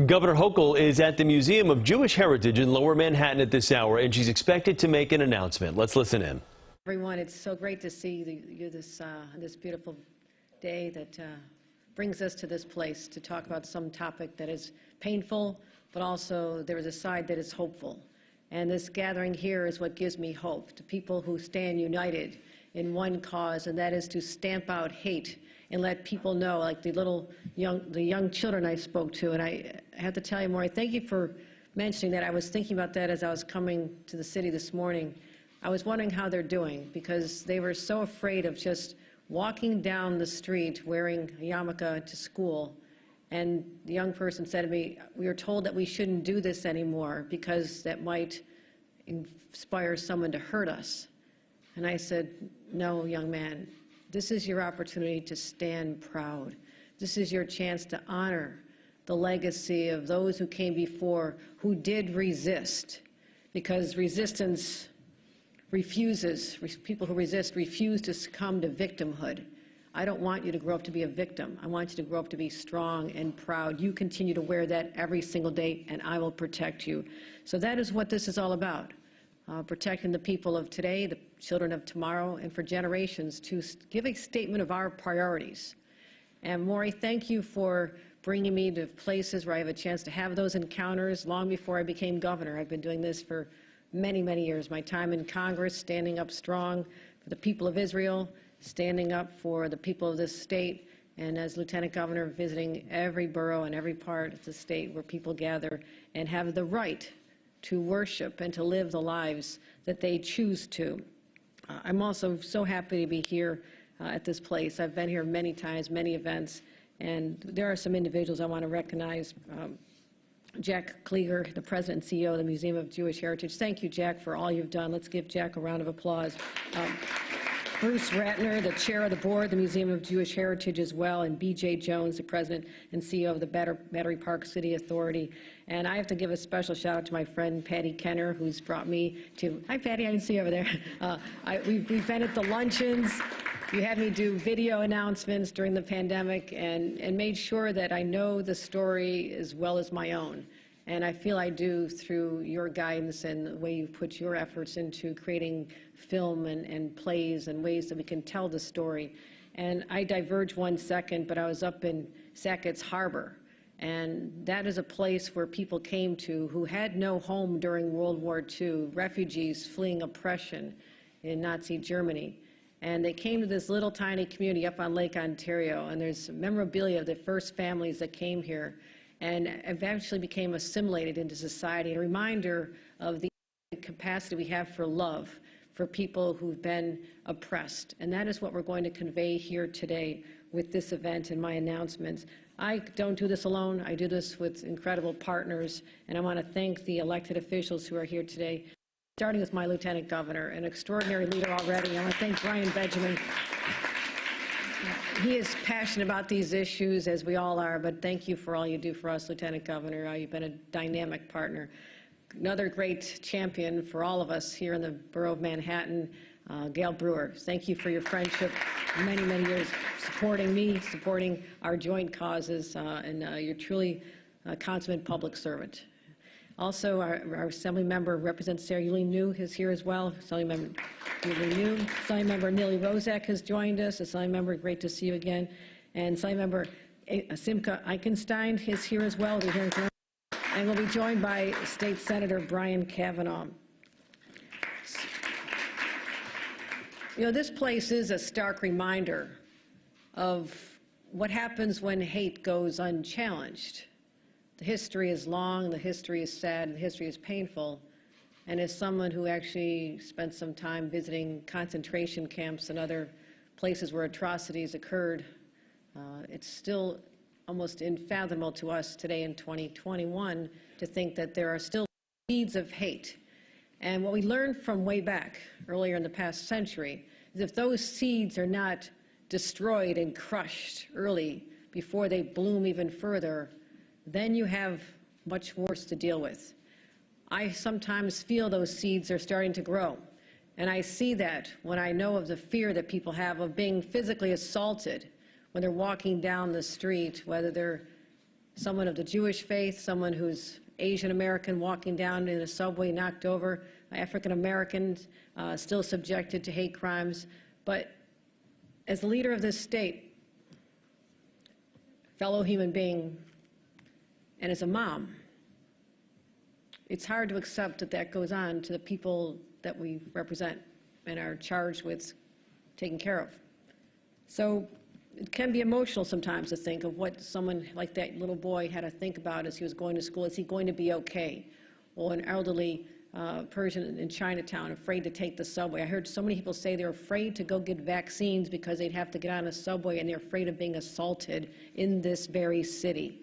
Governor Hochul is at the Museum of Jewish Heritage in Lower Manhattan at this hour, and she's expected to make an announcement. Let's listen in. Everyone, it's so great to see you this beautiful day that brings us to this place to talk about some topic that is painful, but also there is a side that is hopeful. And this gathering here is what gives me hope, to people who stand united in one cause, and that is to stamp out hate and let people know, like the young children I spoke to. And I have to tell you, Maury, thank you for mentioning that. I was thinking about that as I was coming to the city this morning. I was wondering how they're doing, because they were so afraid of just walking down the street wearing a yarmulke to school. And the young person said to me, we were told that we shouldn't do this anymore because that might inspire someone to hurt us. And I said, no, young man, this is your opportunity to stand proud. This is your chance to honor the legacy of those who came before, who did resist, because resistance people who resist refuse to succumb to victimhood. I don't want you to grow up to be a victim. I want you to grow up to be strong and proud. You continue to wear that every single day, and I will protect you. So that is what this is all about. Protecting the people of today, the children of tomorrow, and for generations, to give a statement of our priorities. And Maury, thank you for bringing me to places where I have a chance to have those encounters long before I became governor. I've been doing this for many, many years. My time in Congress, standing up strong for the people of Israel, standing up for the people of this state, and as lieutenant governor, visiting every borough and every part of the state where people gather and have the right to worship and to live the lives that they choose to. I'm also so happy to be here at this place. I've been here many times, many events, and there are some individuals I want to recognize. Jack Klieger, the president and CEO of the Museum of Jewish Heritage. Thank you, Jack, for all you've done. Let's give Jack a round of applause. Bruce Ratner, the chair of the board of the Museum of Jewish Heritage as well, and B.J. Jones, the president and CEO of the Battery Park City Authority. And I have to give a special shout out to my friend Patty Kenner, who's brought me to, hi Patty, I didn't see you over there. We've been at the luncheons. You had me do video announcements during the pandemic and made sure that I know the story as well as my own. And I feel I do through your guidance and the way you put your efforts into creating film and plays and ways that we can tell the story. And I diverge 1 second, but I was up in Sackett's Harbor. And that is a place where people came to who had no home during World War II, refugees fleeing oppression in Nazi Germany. And they came to this little tiny community up on Lake Ontario, and there's memorabilia of the first families that came here and eventually became assimilated into society, a reminder of the capacity we have for love for people who've been oppressed. And that is what we're going to convey here today with this event and my announcements. I don't do this alone. I do this with incredible partners, and I want to thank the elected officials who are here today, starting with my lieutenant governor, an extraordinary leader already. I want to thank Brian Benjamin. He is passionate about these issues, as we all are, but thank you for all you do for us, Lieutenant Governor. You've been a dynamic partner. Another great champion for all of us here in the borough of Manhattan, Gail Brewer. Thank you for your friendship, many, many years supporting me, supporting our joint causes, and you're truly a consummate public servant. Also, our Assembly Member, Representative Sarah Ewing-New, is here as well. Assembly Member Ewing-New. Assembly Member Nili Rozak has joined us. Assembly Member, great to see you again. And Assembly Member Simcha Eichenstein is here as well. We're hearing from her. And we'll be joined by State Senator Brian Kavanaugh. You know, this place is a stark reminder of what happens when hate goes unchallenged. The history is long, the history is sad, the history is painful. And as someone who actually spent some time visiting concentration camps and other places where atrocities occurred, it's still almost unfathomable to us today in 2021 to think that there are still seeds of hate. And what we learned from way back, earlier in the past century, is if those seeds are not destroyed and crushed early before they bloom even further, then you have much worse to deal with. I sometimes feel those seeds are starting to grow. And I see that when I know of the fear that people have of being physically assaulted when they're walking down the street, whether they're someone of the Jewish faith, someone who's Asian American walking down in a subway knocked over, African Americans still subjected to hate crimes. But as the leader of this state, fellow human being, and as a mom, it's hard to accept that that goes on to the people that we represent and are charged with taking care of. So it can be emotional sometimes to think of what someone like that little boy had to think about as he was going to school. Is he going to be okay? Or an elderly Persian in Chinatown afraid to take the subway. I heard so many people say they're afraid to go get vaccines because they'd have to get on a subway, and they're afraid of being assaulted in this very city.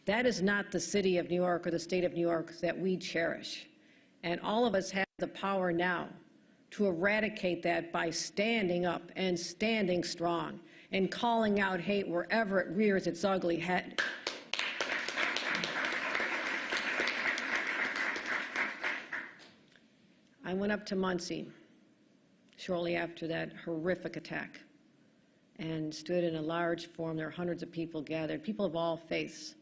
That is not the city of New York or the state of New York that we cherish. And all of us have the power now to eradicate that by standing up and standing strong and calling out hate wherever it rears its ugly head. I went up to Muncie shortly after that horrific attack and stood in a large forum. There were hundreds of people gathered, people of all faiths.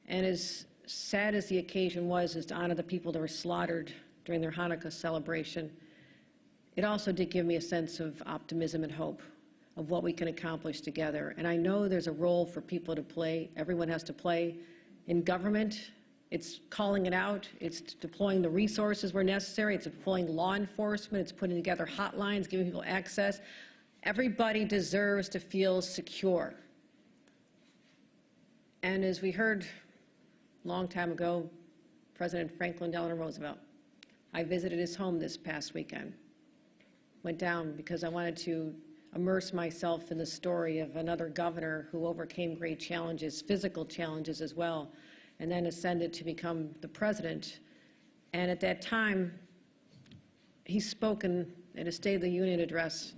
And as sad as the occasion was to honor the people that were slaughtered during their Hanukkah celebration, it also did give me a sense of optimism and hope of what we can accomplish together. And I know there's a role for people to play. Everyone has to play. In government, it's calling it out. It's deploying the resources where necessary. It's deploying law enforcement. It's putting together hotlines, giving people access. Everybody deserves to feel secure. And as we heard a long time ago, President Franklin Delano Roosevelt, I visited his home this past weekend. Went down because I wanted to immerse myself in the story of another governor who overcame great challenges, physical challenges as well, and then ascended to become the president. And at that time, he spoke in a State of the Union address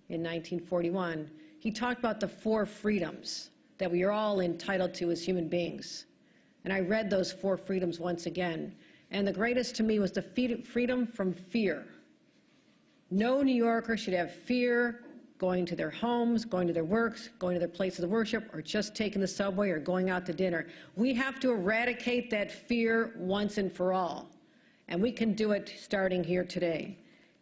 in 1941. He talked about the 4 freedoms that we are all entitled to as human beings. And I read those 4 freedoms once again. And the greatest to me was the freedom from fear. No New Yorker should have fear going to their homes, going to their works, going to their places of worship, or just taking the subway or going out to dinner. We have to eradicate that fear once and for all. And we can do it starting here today.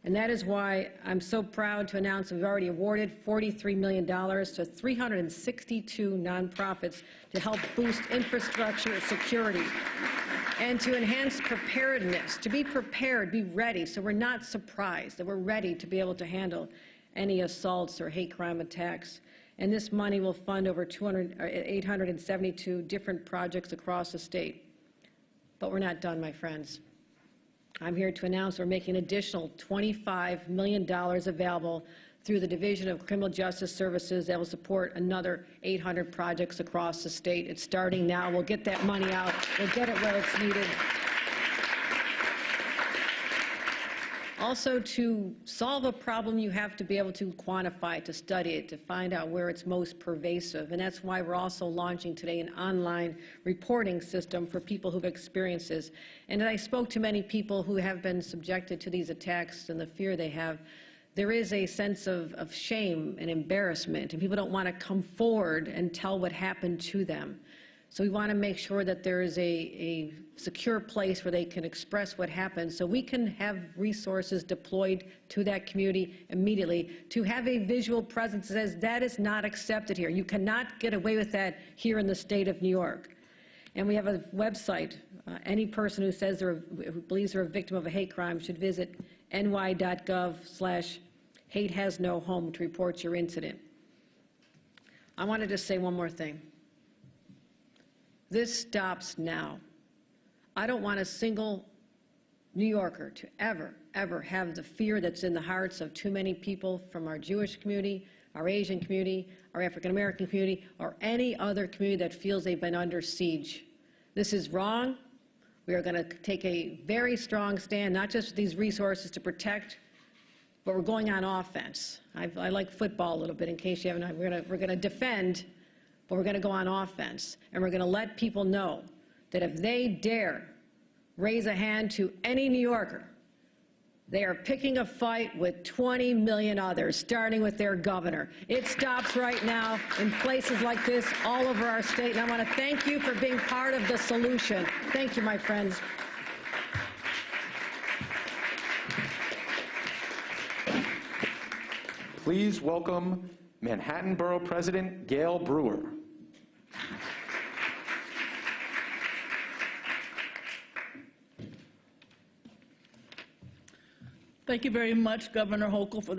And that is why I'm so proud to announce we've already awarded $43 million to 362 nonprofits to help boost infrastructure security and to enhance preparedness, to be prepared, be ready, so we're not surprised, that we're ready to be able to handle any assaults or hate crime attacks. And this money will fund over 872 different projects across the state. But we're not done, my friends. I'm here to announce we're making an additional $25 million available through the Division of Criminal Justice Services that will support another 800 projects across the state. It's starting now. We'll get that money out. We'll get it where it's needed. Also, to solve a problem, you have to be able to quantify it, to study it, to find out where it's most pervasive. And that's why we're also launching today an online reporting system for people who've experienced this. And as I spoke to many people who have been subjected to these attacks and the fear they have, there is a sense of shame and embarrassment, and people don't want to come forward and tell what happened to them. So we want to make sure that there is a secure place where they can express what happened, so we can have resources deployed to that community immediately to have a visual presence that says that is not accepted here. You cannot get away with that here in the state of New York. And we have a website. Any person who says who believes they're a victim of a hate crime should visit ny.gov/hatehasnohome to report your incident. I wanted to say one more thing. This stops now. I don't want a single New Yorker to ever have the fear that's in the hearts of too many people from our Jewish community, our Asian community, our African American community, or any other community that feels they've been under siege. This is wrong. We are going to take a very strong stand, not just with these resources to protect, but we're going on offense. I like football a little bit, in case you haven't. We're going to defend, but we're going to go on offense. And we're going to let people know that if they dare raise a hand to any New Yorker, They are picking a fight with 20 million others, starting with their governor. It stops right now in places like this all over our state, and I want to thank you for being part of the solution. Thank you, my friends. Please welcome Manhattan Borough President Gail Brewer. Thank you very much, Governor Hochul, for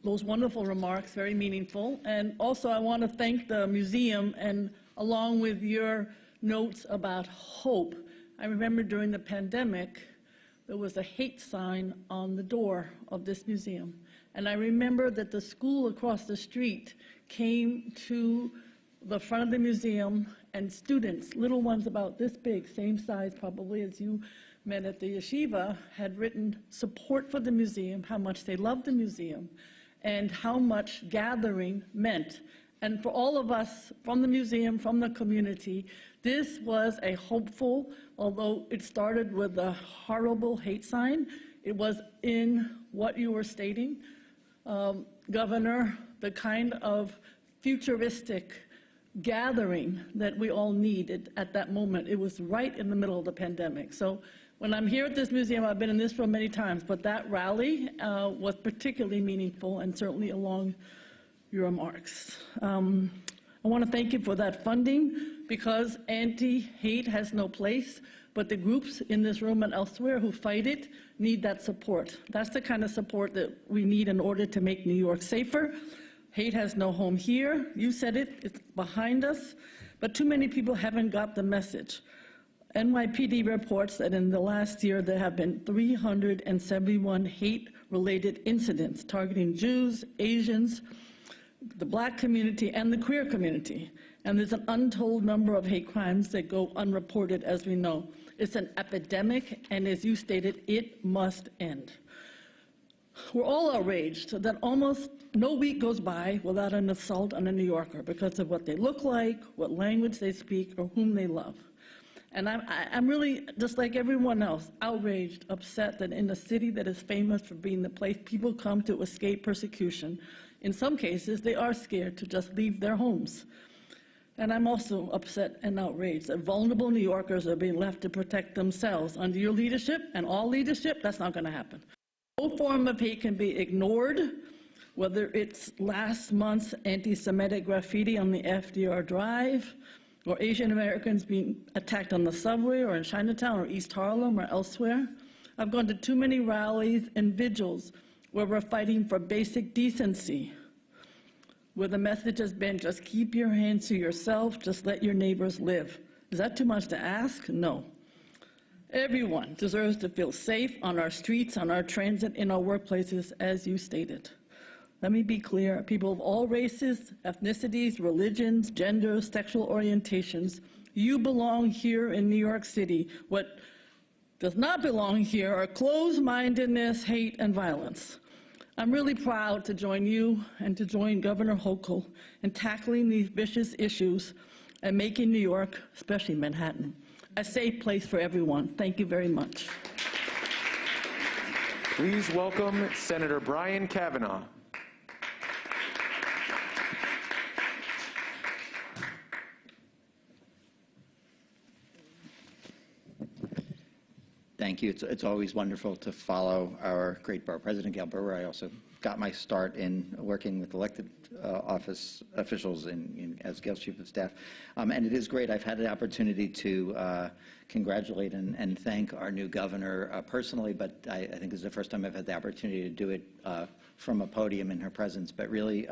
those wonderful remarks, very meaningful. And also, I want to thank the museum, and along with your notes about hope. I remember during the pandemic, there was a hate sign on the door of this museum. And I remember that the school across the street came to the front of the museum, and students, little ones about this big, same size probably as you men at the yeshiva, had written support for the museum, how much they loved the museum, and how much gathering meant. And for all of us from the museum, from the community, this was a hopeful, although it started with a horrible hate sign, it was in what you were stating, Governor, the kind of futuristic gathering that we all needed at that moment. It was right in the middle of the pandemic. So when I'm here at this museum, I've been in this room many times, but that rally was particularly meaningful and certainly along your remarks. I want to thank you for that funding, because anti-hate has no place, but the groups in this room and elsewhere who fight it need that support. That's the kind of support that we need in order to make New York safer. Hate has no home here. You said it, it's behind us, but too many people haven't got the message. NYPD reports that in the last year there have been 371 hate-related incidents targeting Jews, Asians, the Black community, and the queer community. And there's an untold number of hate crimes that go unreported, as we know. It's an epidemic, and as you stated, it must end. We're all outraged that almost no week goes by without an assault on a New Yorker because of what they look like, what language they speak, or whom they love. And I'm really, just like everyone else, outraged, upset that in a city that is famous for being the place people come to escape persecution, in some cases, they are scared to just leave their homes. And I'm also upset and outraged that vulnerable New Yorkers are being left to protect themselves. Under your leadership and all leadership, that's not going to happen. No form of hate can be ignored, whether it's last month's anti-Semitic graffiti on the FDR Drive, or Asian Americans being attacked on the subway or in Chinatown or East Harlem or elsewhere. I've gone to too many rallies and vigils where we're fighting for basic decency, where the message has been, just keep your hands to yourself, just let your neighbors live. Is that too much to ask? No. Everyone deserves to feel safe on our streets, on our transit, in our workplaces, as you stated. Let me be clear, people of all races, ethnicities, religions, genders, sexual orientations, you belong here in New York City. What does not belong here are closed-mindedness, hate, and violence. I'm really proud to join you and to join Governor Hochul in tackling these vicious issues and making New York, especially Manhattan, a safe place for everyone. Thank you very much. Please welcome Senator Brian Kavanaugh. Thank you. It's always wonderful to follow our great borough president, Gail Brewer. I also got my start in working with elected office officials as Gail's chief of staff. And it is great. I've had the opportunity to congratulate and thank our new governor personally, but I think this is the first time I've had the opportunity to do it from a podium in her presence. But really,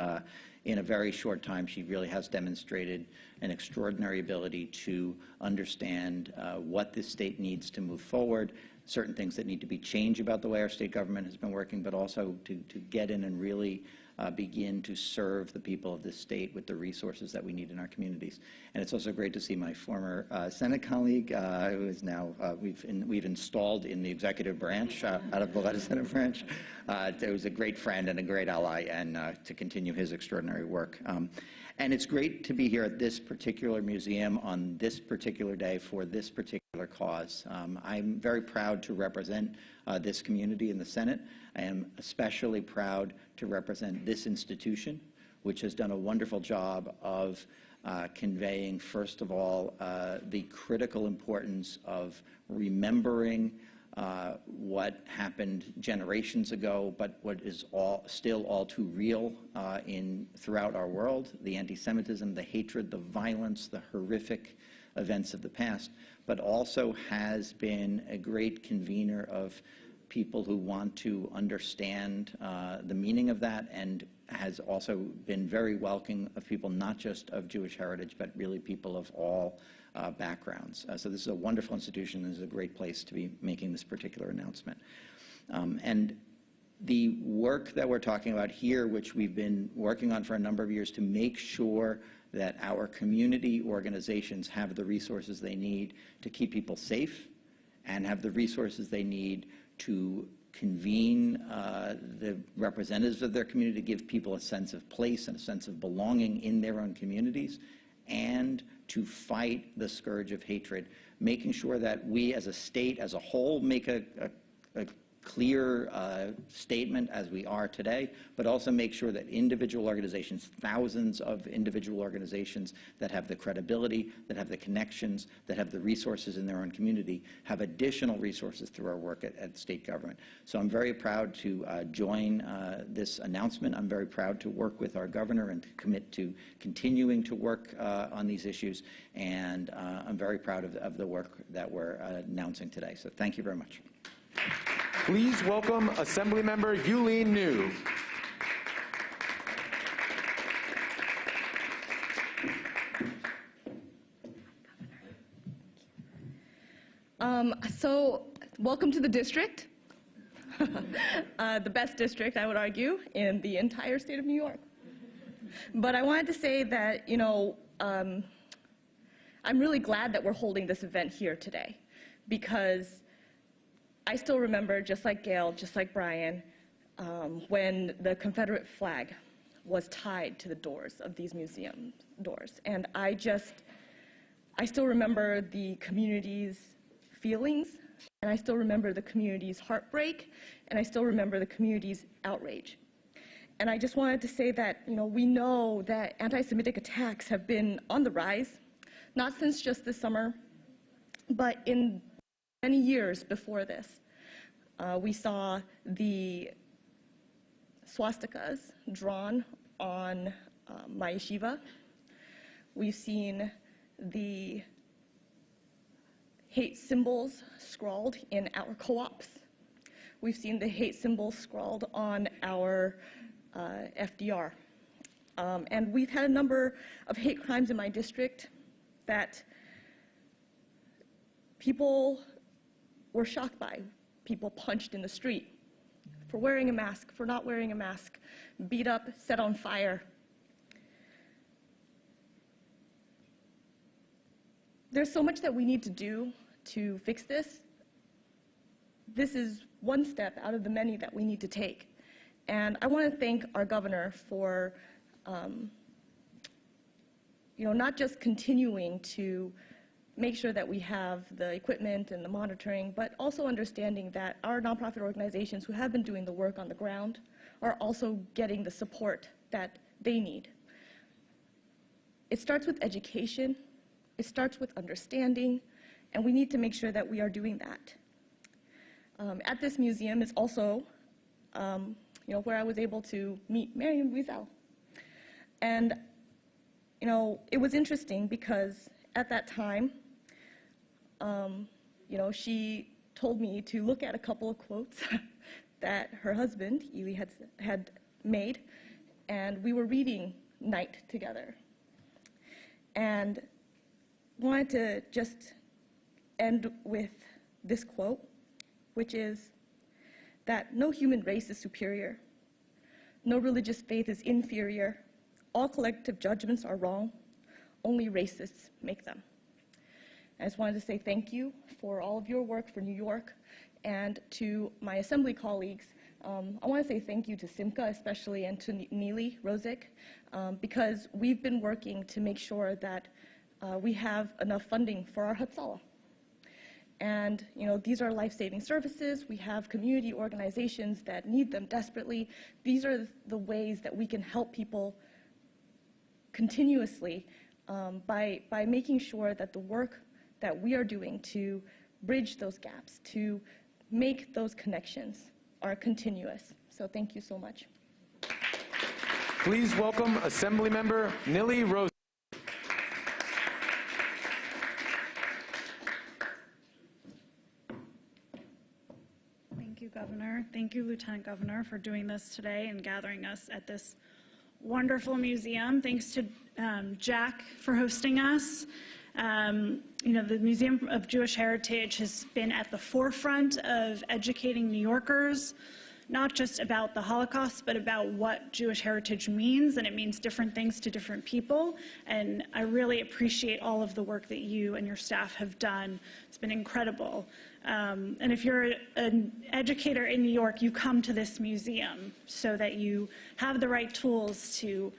in a very short time, she really has demonstrated an extraordinary ability to understand what this state needs to move forward, certain things that need to be changed about the way our state government has been working, but also to get in and really begin to serve the people of this state with the resources that we need in our communities. And it's also great to see my former Senate colleague, who is now, we've installed in the executive branch, out of the legislative branch. It was a great friend and a great ally, and to continue his extraordinary work. And it's great to be here at this particular museum on this particular day for this particular cause. I'm very proud to represent this community in the Senate. I am especially proud to represent this institution, which has done a wonderful job of conveying, first of all, the critical importance of remembering what happened generations ago, but what is still all too real throughout our world, the anti-Semitism, the hatred, the violence, the horrific events of the past, but also has been a great convener of people who want to understand the meaning of that, and has also been very welcoming of people not just of Jewish heritage, but really people of all backgrounds. So this is a wonderful institution. This is a great place to be making this particular announcement. And the work that we're talking about here, which we've been working on for a number of years to make sure that our community organizations have the resources they need to keep people safe and have the resources they need to convene the representatives of their community, to give people a sense of place and a sense of belonging in their own communities, and to fight the scourge of hatred, making sure that we as a state as a whole make a clear statement as we are today, but also make sure that individual organizations, thousands of individual organizations that have the credibility, that have the connections, that have the resources in their own community, have additional resources through our work at state government. So I'm very proud to join this announcement. I'm very proud to work with our governor and to commit to continuing to work on these issues. And I'm very proud of the work that we're announcing today. So thank you very much. Please welcome Assemblymember Yuleen New. So welcome to the district, the best district, I would argue, in the entire state of New York. But I wanted to say that, I'm really glad that we're holding this event here today, because I still remember, just like Gail, just like Brian, when the Confederate flag was tied to the doors of these museum doors. And I still remember the community's feelings, and I still remember the community's heartbreak, and I still remember the community's outrage. And I just wanted to say that, we know that anti-Semitic attacks have been on the rise, not since just this summer, but in many years before this. We saw the swastikas drawn on my yeshiva. We've seen the hate symbols scrawled in our co-ops. We've seen the hate symbols scrawled on our FDR. And we've had a number of hate crimes in my district that people were shocked by. People punched in the street for wearing a mask, for not wearing a mask, beat up, set on fire. There's so much that we need to do to fix this. This is one step out of the many that we need to take. And I want to thank our governor for not just continuing to make sure that we have the equipment and the monitoring, but also understanding that our nonprofit organizations who have been doing the work on the ground are also getting the support that they need. It starts with education, it starts with understanding, and we need to make sure that we are doing that. At this museum is also where I was able to meet Miriam Wiesel. And it was interesting because at that time, she told me to look at a couple of quotes that her husband, Eli, had made, and we were reading Night together. And wanted to just end with this quote, which is that no human race is superior, no religious faith is inferior, all collective judgments are wrong, only racists make them. I just wanted to say thank you for all of your work for New York, and to my assembly colleagues, I want to say thank you to Simca especially and to Neely Rosick, because we've been working to make sure that we have enough funding for our Hatzalah. And these are life-saving services. We have community organizations that need them desperately. These are the ways that we can help people continuously by making sure that the work that we are doing to bridge those gaps, to make those connections, are continuous. So thank you so much. Please welcome Assemblymember Neely Rosick. Thank you, Governor. Thank you, Lieutenant Governor, for doing this today and gathering us at this wonderful museum. Thanks to Jack for hosting us. The Museum of Jewish Heritage has been at the forefront of educating New Yorkers, not just about the Holocaust, but about what Jewish heritage means, and it means different things to different people. And I really appreciate all of the work that you and your staff have done. It's been incredible. And if you're an educator in New York, you come to this museum so that you have the right tools to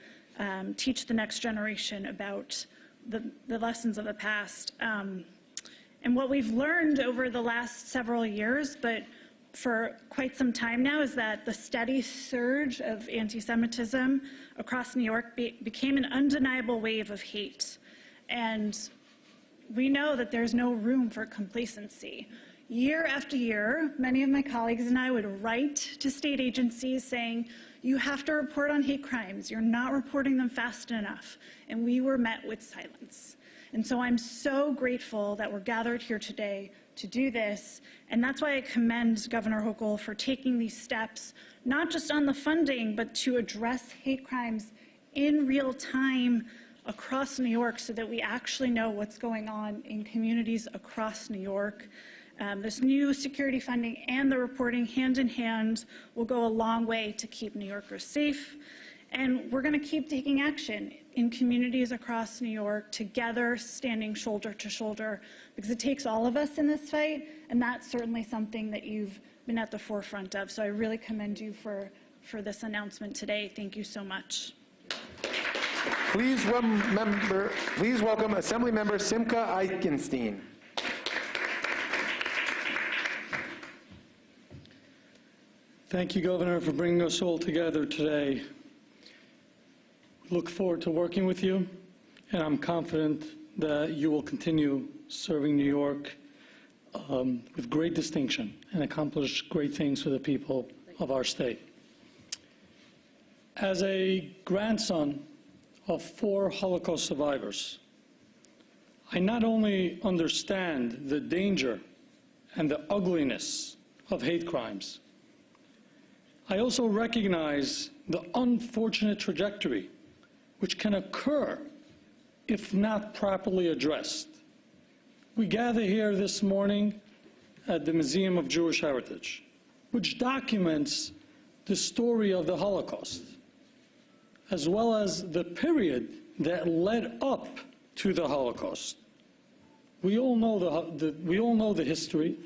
teach the next generation about the lessons of the past. And what we've learned over the last several years, but for quite some time now, is that the steady surge of anti-Semitism across New York became an undeniable wave of hate. And we know that there's no room for complacency. Year after year, many of my colleagues and I would write to state agencies saying, you have to report on hate crimes. You're not reporting them fast enough. And we were met with silence. And so I'm so grateful that we're gathered here today to do this. And that's why I commend Governor Hochul for taking these steps, not just on the funding, but to address hate crimes in real time across New York so that we actually know what's going on in communities across New York. This new security funding and the reporting hand in hand will go a long way to keep New Yorkers safe. And we're going to keep taking action in communities across New York, together, standing shoulder to shoulder, because it takes all of us in this fight, and that's certainly something that you've been at the forefront of. So I really commend you for this announcement today. Thank you so much. Please welcome Assemblymember Simca Eichenstein. Thank you, Governor, for bringing us all together today. We look forward to working with you, and I'm confident that you will continue serving New York with great distinction and accomplish great things for the people of our state. As a grandson of 4 Holocaust survivors, I not only understand the danger and the ugliness of hate crimes, I also recognize the unfortunate trajectory which can occur if not properly addressed. We gather here this morning at the Museum of Jewish Heritage, which documents the story of the Holocaust, as well as the period that led up to the Holocaust. We all know the history.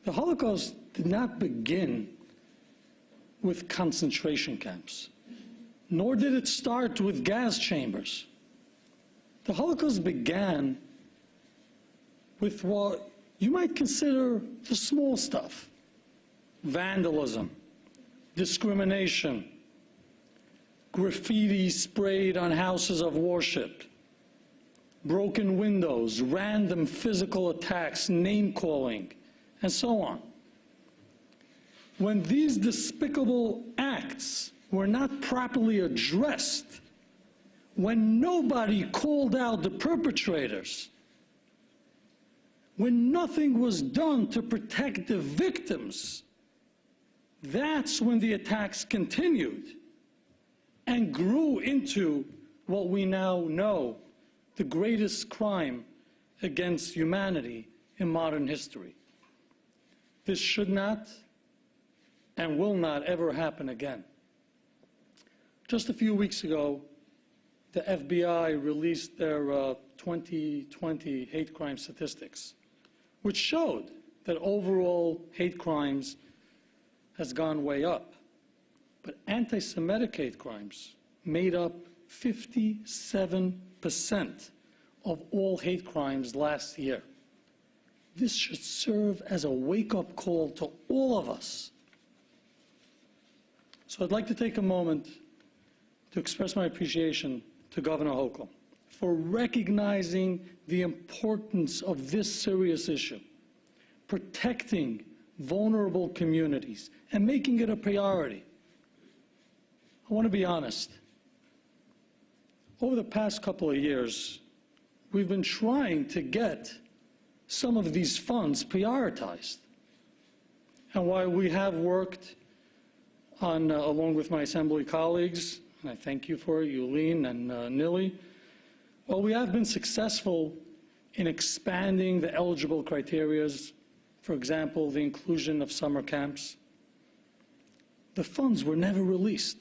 The Holocaust did not begin with concentration camps, nor did it start with gas chambers. The Holocaust began with what you might consider the small stuff: vandalism, discrimination, graffiti sprayed on houses of worship, broken windows, random physical attacks, name-calling, and so on. When these despicable acts were not properly addressed, when nobody called out the perpetrators, when nothing was done to protect the victims, that's when the attacks continued and grew into what we now know, the greatest crime against humanity in modern history. This should not and will not ever happen again. Just a few weeks ago, the FBI released their 2020 hate crime statistics, which showed that overall hate crimes has gone way up, but anti-Semitic hate crimes made up 57% of all hate crimes last year. This should serve as a wake-up call to all of us. So I'd like to take a moment to express my appreciation to Governor Hochul for recognizing the importance of this serious issue, protecting vulnerable communities, and making it a priority. I want to be honest. Over the past couple of years, we've been trying to get some of these funds prioritized. And while we have worked on, along with my Assembly colleagues, and I thank you for it, Yulene and Nili, well, we have been successful in expanding the eligible criterias, for example, the inclusion of summer camps. The funds were never released.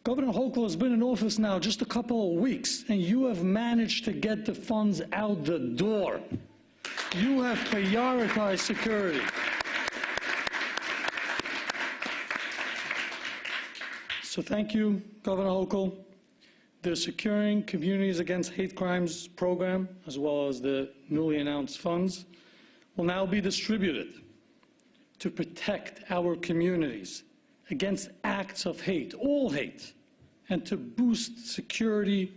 Governor Hochul has been in office now just a couple of weeks, and you have managed to get the funds out the door. You have prioritized security. So thank you, Governor Hochul. The Securing Communities Against Hate Crimes program, as well as the newly announced funds, will now be distributed to protect our communities against acts of hate, all hate, and to boost security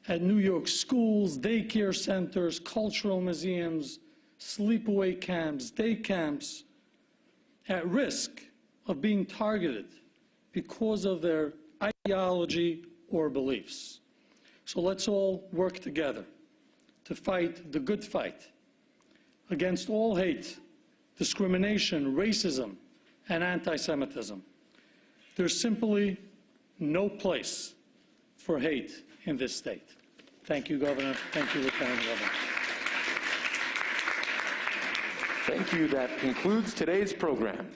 at New York schools, daycare centers, cultural museums, sleepaway camps, day camps, at risk of being targeted because of their ideology or beliefs. So let's all work together to fight the good fight against all hate, discrimination, racism, and anti-Semitism. There's simply no place for hate in this state. Thank you, Governor. Thank you, Lieutenant Governor. Thank you. That concludes today's program.